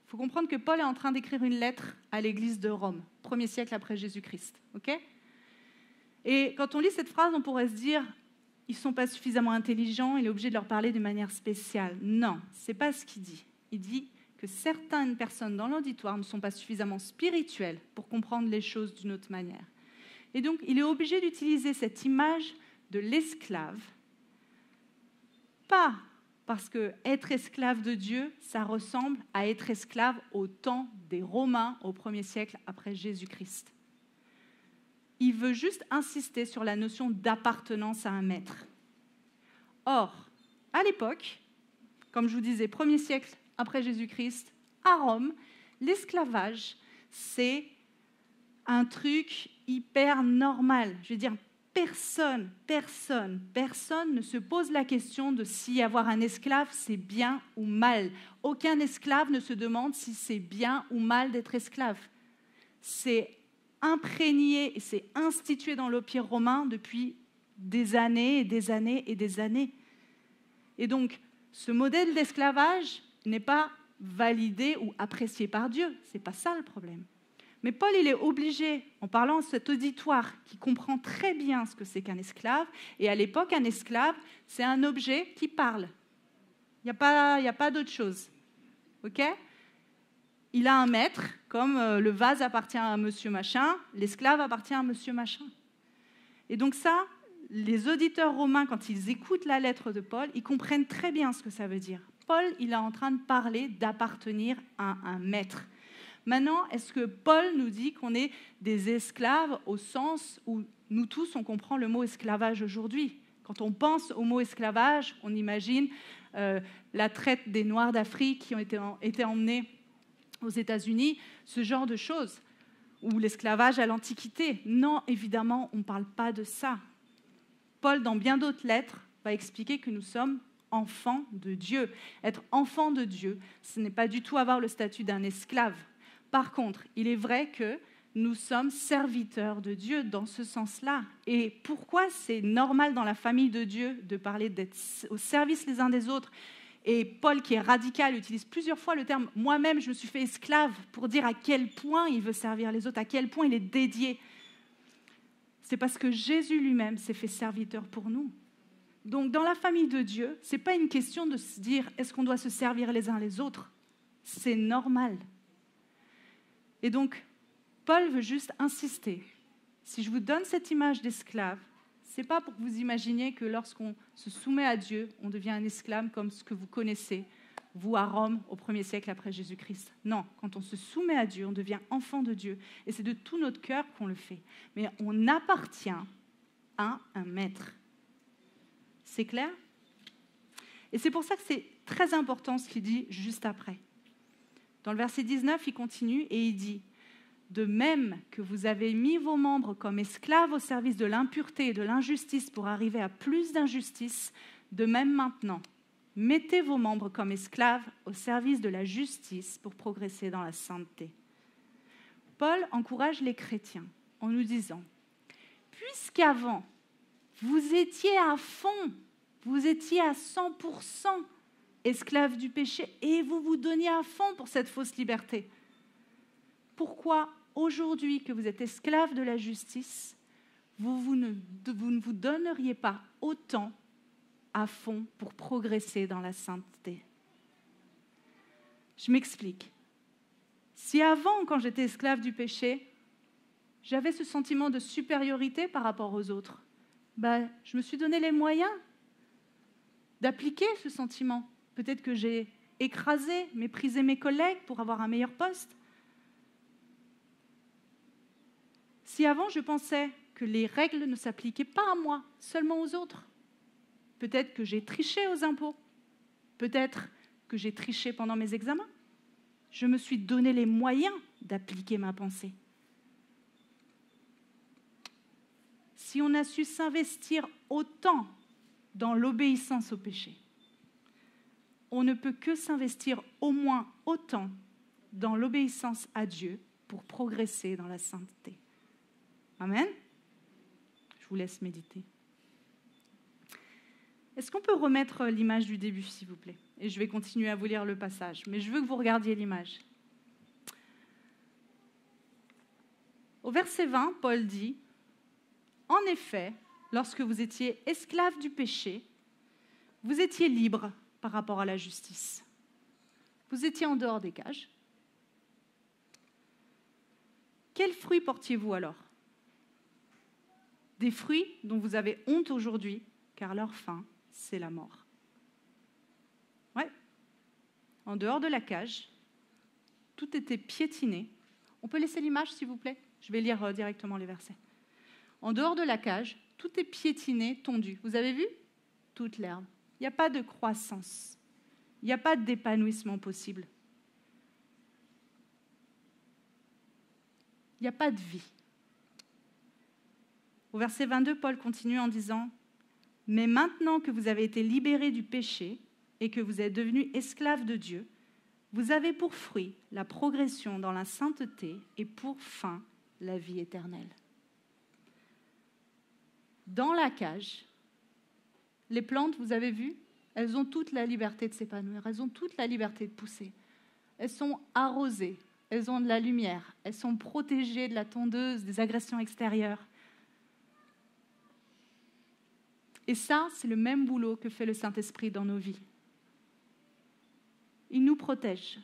Il faut comprendre que Paul est en train d'écrire une lettre à l'église de Rome, 1er siècle après Jésus-Christ. Okay? Et quand on lit cette phrase, on pourrait se dire « Ils ne sont pas suffisamment intelligents, il est obligé de leur parler de manière spéciale. » Non, ce n'est pas ce qu'il dit. Il dit que certaines personnes dans l'auditoire ne sont pas suffisamment spirituelles pour comprendre les choses d'une autre manière. Et donc, il est obligé d'utiliser cette image de l'esclave, pas parce que être esclave de Dieu, ça ressemble à être esclave au temps des Romains au 1er siècle après Jésus-Christ. Il veut juste insister sur la notion d'appartenance à un maître. Or, à l'époque, comme je vous disais, 1er siècle après Jésus-Christ, à Rome, l'esclavage, c'est un truc hyper normal. Je veux dire, personne ne se pose la question de si avoir un esclave, c'est bien ou mal. Aucun esclave ne se demande si c'est bien ou mal d'être esclave. C'est imprégné et c'est institué dans l'Empire romain depuis des années et des années et des années. Et donc, ce modèle d'esclavage n'est pas validé ou apprécié par Dieu. Ce n'est pas ça le problème. Mais Paul, il est obligé, en parlant à cet auditoire qui comprend très bien ce que c'est qu'un esclave, et à l'époque, un esclave, c'est un objet qui parle. Il n'y a pas d'autre chose. OK ? Il a un maître, comme le vase appartient à monsieur machin, l'esclave appartient à monsieur machin. Et donc ça, les auditeurs romains, quand ils écoutent la lettre de Paul, ils comprennent très bien ce que ça veut dire. Paul, il est en train de parler d'appartenir à un maître. Maintenant, est-ce que Paul nous dit qu'on est des esclaves au sens où nous tous, on comprend le mot esclavage aujourd'hui? Quand on pense au mot esclavage, on imagine la traite des Noirs d'Afrique qui ont été emmenés aux États-Unis, ce genre de choses, ou l'esclavage à l'Antiquité. Non, évidemment, on ne parle pas de ça. Paul, dans bien d'autres lettres, va expliquer que nous sommes enfants de Dieu. Être enfant de Dieu, ce n'est pas du tout avoir le statut d'un esclave. Par contre, il est vrai que nous sommes serviteurs de Dieu dans ce sens-là. Et pourquoi c'est normal dans la famille de Dieu de parler d'être au service les uns des autres? Et Paul, qui est radical, utilise plusieurs fois le terme « moi-même, je me suis fait esclave » pour dire à quel point il veut servir les autres, à quel point il est dédié. C'est parce que Jésus lui-même s'est fait serviteur pour nous. Donc, dans la famille de Dieu, ce n'est pas une question de se dire « est-ce qu'on doit se servir les uns les autres ?» C'est normal. Et donc, Paul veut juste insister. Si je vous donne cette image d'esclave, ce n'est pas pour que vous imaginiez que lorsqu'on se soumet à Dieu, on devient un esclave comme ce que vous connaissez, vous à Rome, au 1er siècle après Jésus-Christ. Non, quand on se soumet à Dieu, on devient enfant de Dieu. Et c'est de tout notre cœur qu'on le fait. Mais on appartient à un maître. C'est clair? Et c'est pour ça que c'est très important ce qu'il dit juste après. Dans le verset 19, il continue et il dit « De même que vous avez mis vos membres comme esclaves au service de l'impureté et de l'injustice pour arriver à plus d'injustice, de même maintenant, mettez vos membres comme esclaves au service de la justice pour progresser dans la sainteté. » Paul encourage les chrétiens en nous disant « Puisqu'avant, vous étiez à fond, vous étiez à 100% esclaves du péché et vous vous donniez à fond pour cette fausse liberté. Pourquoi aujourd'hui que vous êtes esclaves de la justice, vous ne vous donneriez pas autant à fond pour progresser dans la sainteté? Je m'explique. Si avant, quand j'étais esclave du péché, j'avais ce sentiment de supériorité par rapport aux autres, je me suis donné les moyens d'appliquer ce sentiment. Peut-être que j'ai écrasé, méprisé mes collègues pour avoir un meilleur poste. Si avant, je pensais que les règles ne s'appliquaient pas à moi, seulement aux autres, peut-être que j'ai triché aux impôts, peut-être que j'ai triché pendant mes examens. Je me suis donné les moyens d'appliquer ma pensée. Si on a su s'investir autant dans l'obéissance au péché, on ne peut que s'investir au moins autant dans l'obéissance à Dieu pour progresser dans la sainteté. Amen. Je vous laisse méditer. Est-ce qu'on peut remettre l'image du début, s'il vous plaît? Et je vais continuer à vous lire le passage, mais je veux que vous regardiez l'image. Au verset 20, Paul dit « En effet, lorsque vous étiez esclaves du péché, vous étiez libres par rapport à la justice. Vous étiez en dehors des cages. Quels fruits portiez-vous alors? Des fruits dont vous avez honte aujourd'hui, car leur fin, c'est la mort. » Ouais. En dehors de la cage, tout était piétiné. On peut laisser l'image, s'il vous plaît? Je vais lire directement les versets. En dehors de la cage, tout est piétiné, tondu. Vous avez vu? Toute l'herbe. Il n'y a pas de croissance. Il n'y a pas d'épanouissement possible. Il n'y a pas de vie. Au verset 22, Paul continue en disant « Mais maintenant que vous avez été libérés du péché et que vous êtes devenus esclaves de Dieu, vous avez pour fruit la progression dans la sainteté et pour fin la vie éternelle. » Dans la cage, les plantes, vous avez vu, elles ont toute la liberté de s'épanouir, elles ont toute la liberté de pousser. Elles sont arrosées, elles ont de la lumière, elles sont protégées de la tondeuse, des agressions extérieures. Et ça, c'est le même boulot que fait le Saint-Esprit dans nos vies. Il nous protège,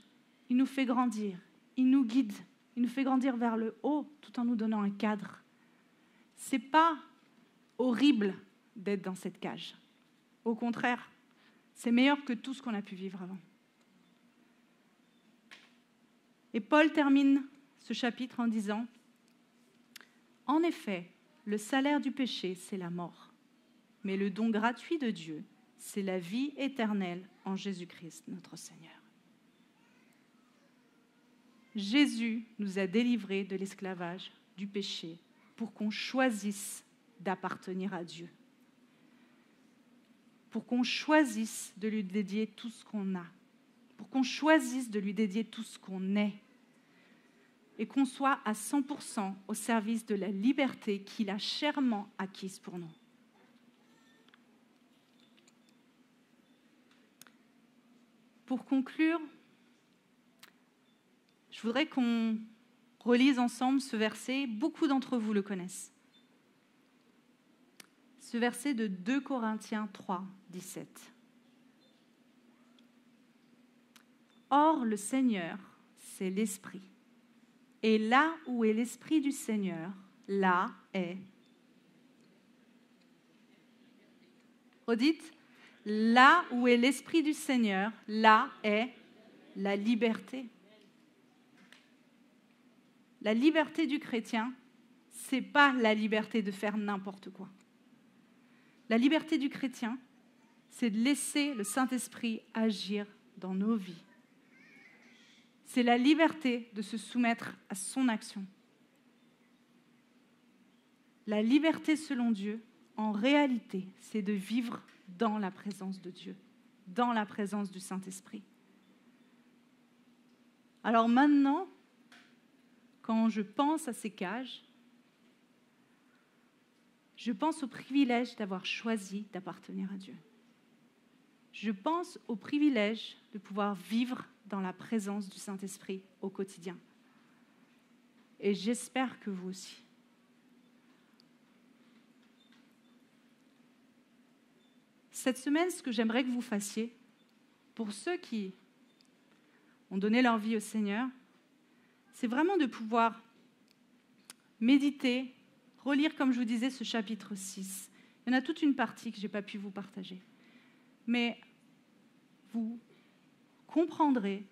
il nous fait grandir, il nous guide, il nous fait grandir vers le haut tout en nous donnant un cadre. C'est pas horrible d'être dans cette cage. Au contraire, c'est meilleur que tout ce qu'on a pu vivre avant. Et Paul termine ce chapitre en disant « En effet, le salaire du péché, c'est la mort. Mais le don gratuit de Dieu, c'est la vie éternelle en Jésus-Christ, notre Seigneur. » Jésus nous a délivrés de l'esclavage, du péché, pour qu'on choisisse d'appartenir à Dieu. Pour qu'on choisisse de lui dédier tout ce qu'on a. Pour qu'on choisisse de lui dédier tout ce qu'on est. Et qu'on soit à 100% au service de la liberté qu'il a chèrement acquise pour nous. Pour conclure, je voudrais qu'on relise ensemble ce verset. Beaucoup d'entre vous le connaissent. Ce verset de 2 Corinthiens 3, 17. Or, le Seigneur, c'est l'Esprit. Et là où est l'Esprit du Seigneur, là est... Redites, là où est l'Esprit du Seigneur, là est la liberté. La liberté du chrétien, ce n'est pas la liberté de faire n'importe quoi. La liberté du chrétien, c'est de laisser le Saint-Esprit agir dans nos vies. C'est la liberté de se soumettre à son action. La liberté selon Dieu, en réalité, c'est de vivre dans la présence de Dieu, dans la présence du Saint-Esprit. Alors maintenant, quand je pense à ces cages, je pense au privilège d'avoir choisi d'appartenir à Dieu. Je pense au privilège de pouvoir vivre dans la présence du Saint-Esprit au quotidien. Et j'espère que vous aussi. Cette semaine, ce que j'aimerais que vous fassiez, pour ceux qui ont donné leur vie au Seigneur, c'est vraiment de pouvoir méditer, relire, comme je vous disais, ce chapitre 6. Il y en a toute une partie que je n'ai pas pu vous partager. Mais vous comprendrez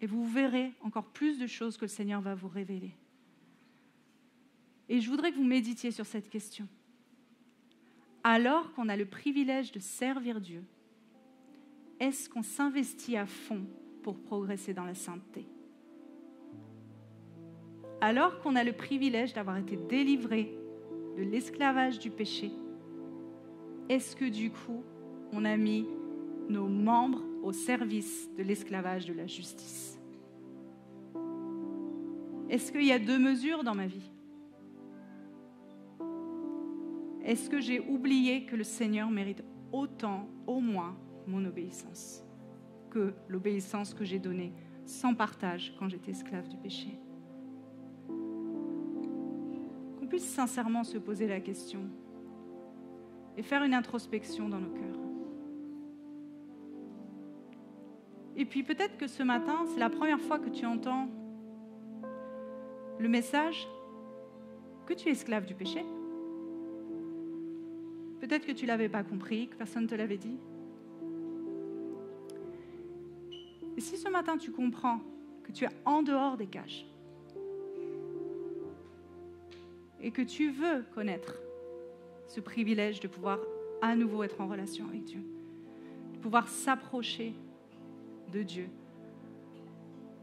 et vous verrez encore plus de choses que le Seigneur va vous révéler. Et je voudrais que vous méditiez sur cette question. Alors qu'on a le privilège de servir Dieu, est-ce qu'on s'investit à fond pour progresser dans la sainteté? Alors qu'on a le privilège d'avoir été délivré de l'esclavage du péché, est-ce que du coup, on a mis nos membres au service de l'esclavage de la justice? Est-ce qu'il y a 2 mesures dans ma vie? Est-ce que j'ai oublié que le Seigneur mérite autant, au moins, mon obéissance que l'obéissance que j'ai donnée sans partage quand j'étais esclave du péché? Qu'on puisse sincèrement se poser la question et faire une introspection dans nos cœurs. Et puis peut-être que ce matin, c'est la première fois que tu entends le message que tu es esclave du péché. Peut-être que tu ne l'avais pas compris, que personne ne te l'avait dit. Et si ce matin tu comprends que tu es en dehors des cages et que tu veux connaître ce privilège de pouvoir à nouveau être en relation avec Dieu, de pouvoir s'approcher de Dieu,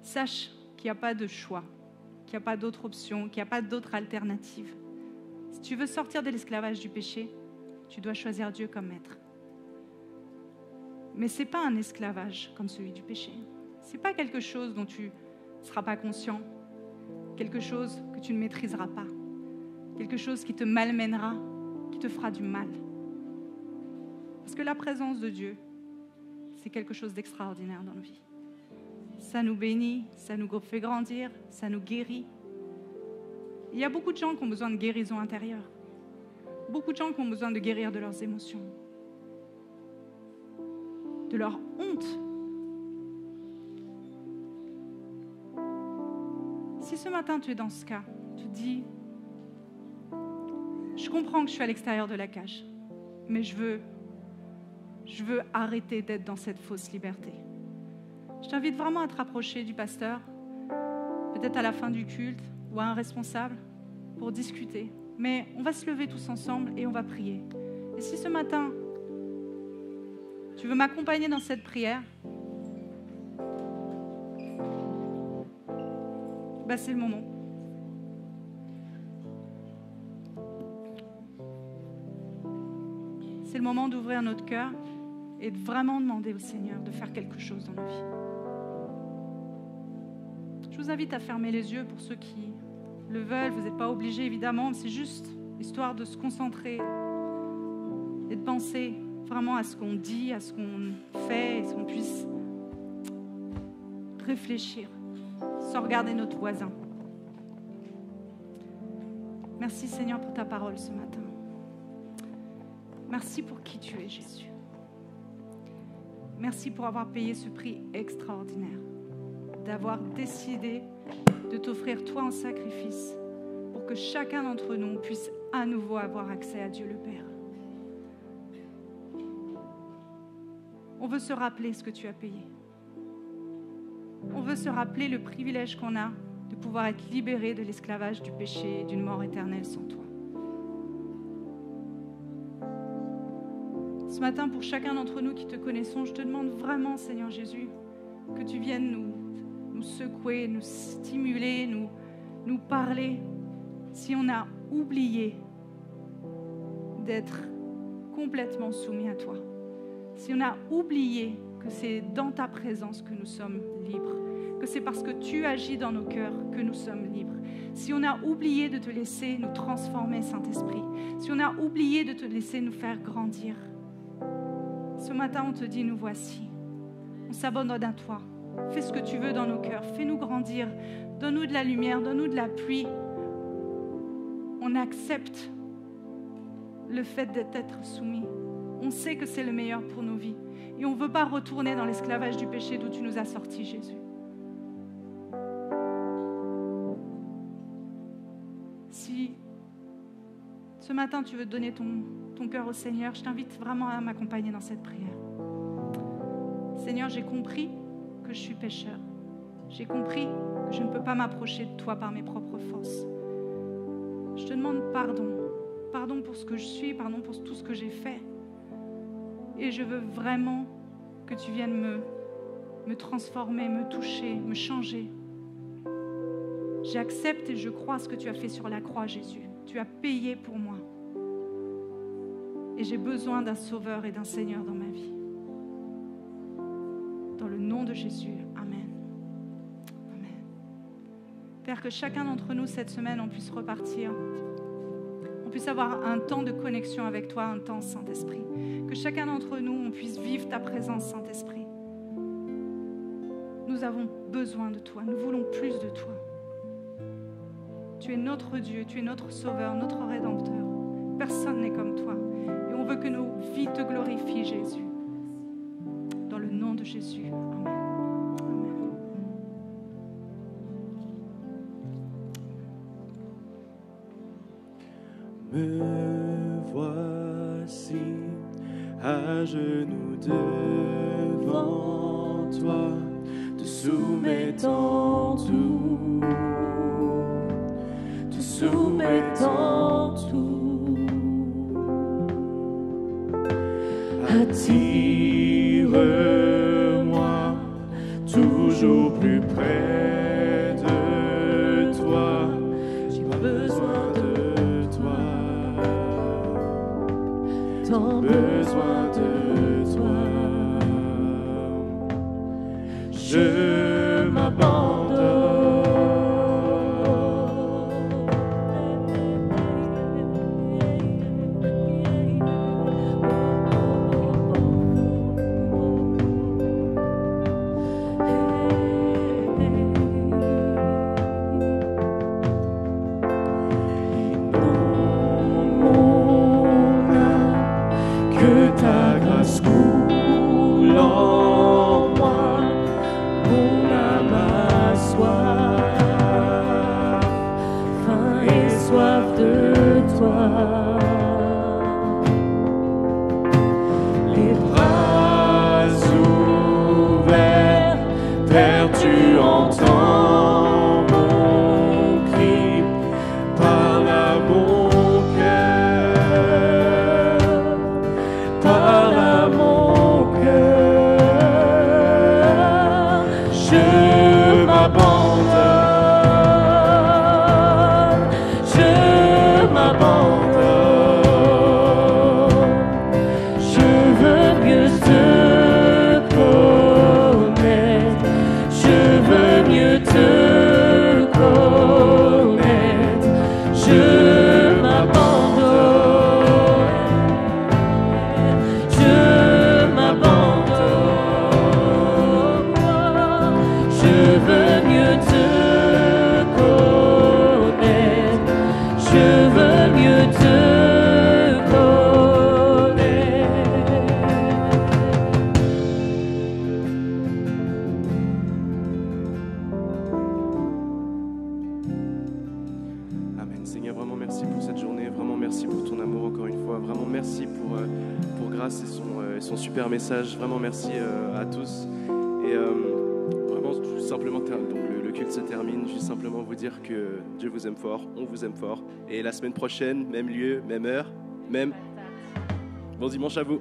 sache qu'il n'y a pas de choix, qu'il n'y a pas d'autre option, qu'il n'y a pas d'autre alternative. Si tu veux sortir de l'esclavage du péché, tu dois choisir Dieu comme maître. Mais ce n'est pas un esclavage comme celui du péché. Ce n'est pas quelque chose dont tu ne seras pas conscient, quelque chose que tu ne maîtriseras pas, quelque chose qui te malmènera, qui te fera du mal. Parce que la présence de Dieu, c'est quelque chose d'extraordinaire dans nos vies. Ça nous bénit, ça nous fait grandir, ça nous guérit. Il y a beaucoup de gens qui ont besoin de guérison intérieure. Beaucoup de gens qui ont besoin de guérir de leurs émotions, de leur honte. Si ce matin tu es dans ce cas, tu te dis, je comprends que je suis à l'extérieur de la cage. mais je veux arrêter d'être dans cette fausse liberté. Je t'invite vraiment à te rapprocher du pasteur, peut-être à la fin du culte, ou à un responsable, pour discuter. Mais on va se lever tous ensemble et on va prier. Et si ce matin, tu veux m'accompagner dans cette prière, c'est le moment. C'est le moment d'ouvrir notre cœur et de vraiment demander au Seigneur de faire quelque chose dans nos vies. Je vous invite à fermer les yeux pour ceux qui le veulent. Vous n'êtes pas obligés, évidemment. C'est juste histoire de se concentrer et de penser vraiment à ce qu'on dit, à ce qu'on fait, et qu'on puisse réfléchir sans regarder notre voisin. Merci Seigneur pour ta parole ce matin. Merci pour qui tu es, Jésus. Merci pour avoir payé ce prix extraordinaire, d'avoir décidé de t'offrir toi en sacrifice pour que chacun d'entre nous puisse à nouveau avoir accès à Dieu le Père. On veut se rappeler ce que tu as payé. On veut se rappeler le privilège qu'on a de pouvoir être libéré de l'esclavage du péché et d'une mort éternelle sans toi. Ce matin, pour chacun d'entre nous qui te connaissons, je te demande vraiment, Seigneur Jésus, que tu viennes nous secouer, nous stimuler, nous parler. Si on a oublié d'être complètement soumis à toi, si on a oublié que c'est dans ta présence que nous sommes libres, que c'est parce que tu agis dans nos cœurs que nous sommes libres, si on a oublié de te laisser nous transformer, Saint-Esprit, si on a oublié de te laisser nous faire grandir, ce matin on te dit, nous voici, on s'abandonne à toi, fais ce que tu veux dans nos cœurs, fais-nous grandir, donne-nous de la lumière, donne-nous de la pluie. On accepte le fait d'être soumis. On sait que c'est le meilleur pour nos vies. Et on ne veut pas retourner dans l'esclavage du péché d'où tu nous as sortis, Jésus. Si ce matin tu veux donner ton cœur au Seigneur, je t'invite vraiment à m'accompagner dans cette prière. Seigneur, j'ai compris que je suis pécheur. J'ai compris que je ne peux pas m'approcher de toi par mes propres forces. Je te demande pardon. Pardon pour ce que je suis, pardon pour tout ce que j'ai fait. Et je veux vraiment que tu viennes me transformer, me toucher, me changer. J'accepte et je crois à ce que tu as fait sur la croix, Jésus. Tu as payé pour moi. Et j'ai besoin d'un sauveur et d'un Seigneur dans ma vie. Dans le nom de Jésus, Amen. Amen. Père, que chacun d'entre nous, cette semaine, on puisse repartir. On puisse avoir un temps de connexion avec toi, un temps, Saint-Esprit. Que chacun d'entre nous, on puisse vivre ta présence, Saint-Esprit. Nous avons besoin de toi. Nous voulons plus de toi. Tu es notre Dieu, tu es notre Sauveur, notre Rédempteur. Personne n'est comme toi. Et on veut que nos vies te glorifient, Jésus. Dans le nom de Jésus. Amen. Amen. Me voici à genoux devant toi, te soumettant tout, te soumettant tout. Attire-moi toujours plus près de toi, j'ai besoin de toi, tant besoin de toi. Je m'abandonne. Que ta grâce coule en moi. merci pour Grâce et son super message. Vraiment merci à tous. Et vraiment, juste simplement, donc le culte se termine. Juste simplement vous dire que Dieu vous aime fort, on vous aime fort. Et la semaine prochaine, même lieu, même heure, même... Bon dimanche à vous.